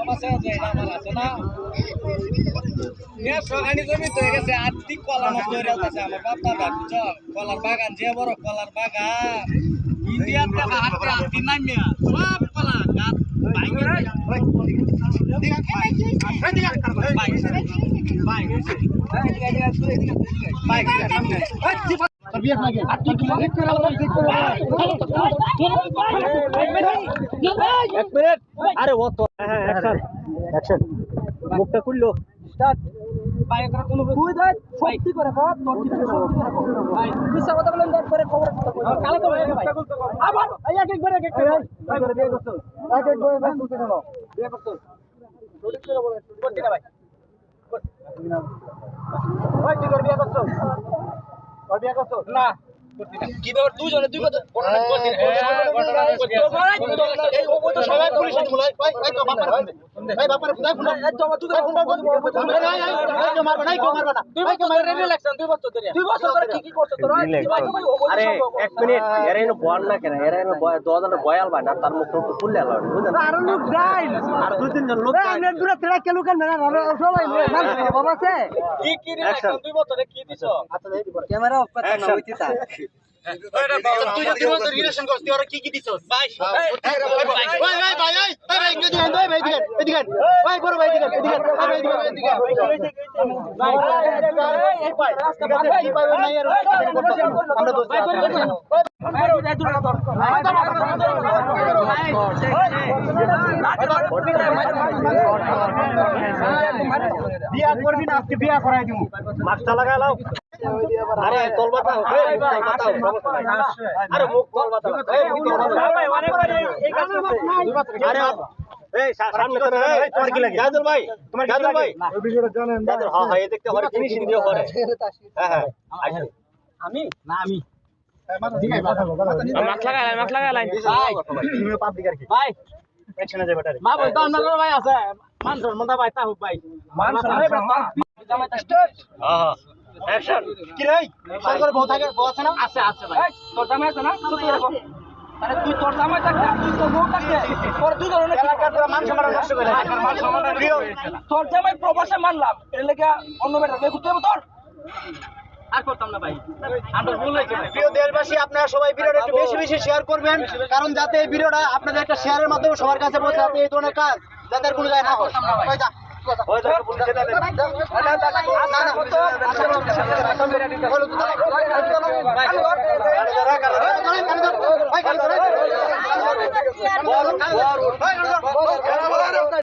মাসে আছে আমার আছে না সকানি জমি তো গেছে আর্থিক কলা মত ধরে আছে আমার বাপ দাদা বুঝছো কলার বাগান যে বড় কলার বাগান ইন্ডিয়ার টাকা হাতে হাতি নামিয়া সব কলা গাছ আরে ও তো অ্যাকশন মুখটা খুললো স্টার্ট বাইক কোনো কই দেয় সত্যি করে কর তোর কিছু সত্যি করে কর ভাই মিছা কথা বলেন দর করে খবর কালে তো ভাই আবার এই এক এক করে এক এক করে ভাই করে বিয়ে করছ এক এক করে ভাই তুলতে গেল বিয়ে করছ সঠিক করে বলে করতে না ভাই ভাই তুই করে বিয়ে করছ আর বিয়ে করছ না কি ব্যাপার দুইজনে দুই কথা ঘটনা করছিস এই ও তো সবাই পুলিশ বলে ভাই ভাই তো বাপার ভাই বাপার খুদা খুদা তুই মারবা নাই কেউ মারবা না ভাই কে মারে রিল্যাক্স 2 বছর ধরে কি করছ তোরা আরে এক মিনিট এর এনে বল না কেন এর এনে বয় 2000 বয়াল ভাই না তার মুখ তো খুললে আলো বুঝছেন আর লোক যাই আর দুই তিন জন লোক আমি দূরে তেরা কেলু কেন না সবাই মান বাবা আছে কি রিল্যাক্স 2 বছরে কি দিছো আচ্ছা ক্যামেরা অফ করতে না হইতি তা তুই যদি মত রিলেশন করছিস আর কি দিছস ভাই ভাই এদিকে ভাই বড় ভাই এদিকে ভাই রাস্তা বাদ ভাই নাই আর আমরা দোস্ত বিয়া করবি না আজকে বিয়া করাই দিমু মাছটা লাগালাও আরে তল বাতাও আরে মুখ তল বাতাও ভাই অনেক এই কাজ করতে আরে এই সামনে তো এই তোমার কি লাগে গাজল ভাই তোমার গাজল ভাই ওই বিষয়টা জানেন গাজল হ্যাঁ হ্যাঁ এই দেখতে হরে ফিনিশিং দিয়ে হরে হ্যাঁ হ্যাঁ আমি না আমি মাছ লাগাই ভাই তুমি পাপ দিগার কি ভাই টেনশনে যাবে টারে মা বলতো আমার ভাই আছে মানসর মন্দা ভাই তাহুক ভাই মানসর জামাইটা স্টার্ট হ্যাঁ হ্যাঁ অ্যাকশন কি রে সরকার বহুত আগে বস না আছে ভাই তোর জামাই আছে না তুই এরকম আরে তুই তোর জামাই থাকতে তুই তো বউ থাকতে তোর দুই ধরনের এলাকার পুরো মান সম্মান নষ্ট করে এলাকার মান সম্মান প্রিয় তোর জামাই প্রবাসে মানলাম এর লাগা অন্য বেটা বে করতে হবে তোর আর করতাম না ভাই আমার ভুল হয়েছে প্রিয় দেশবাসী আপনারা সবাই ভিডিওটা একটু বেশি বেশি শেয়ার করবেন কারণ যাতে এই ভিডিওটা আপনাদের একটা শেয়ারের মাধ্যমে সবার কাছে পৌঁছে যাতে এই ধরনের কাজ যাতে কোনো যায় না হয় ওই যা ওই যা পুলিশে দেন না না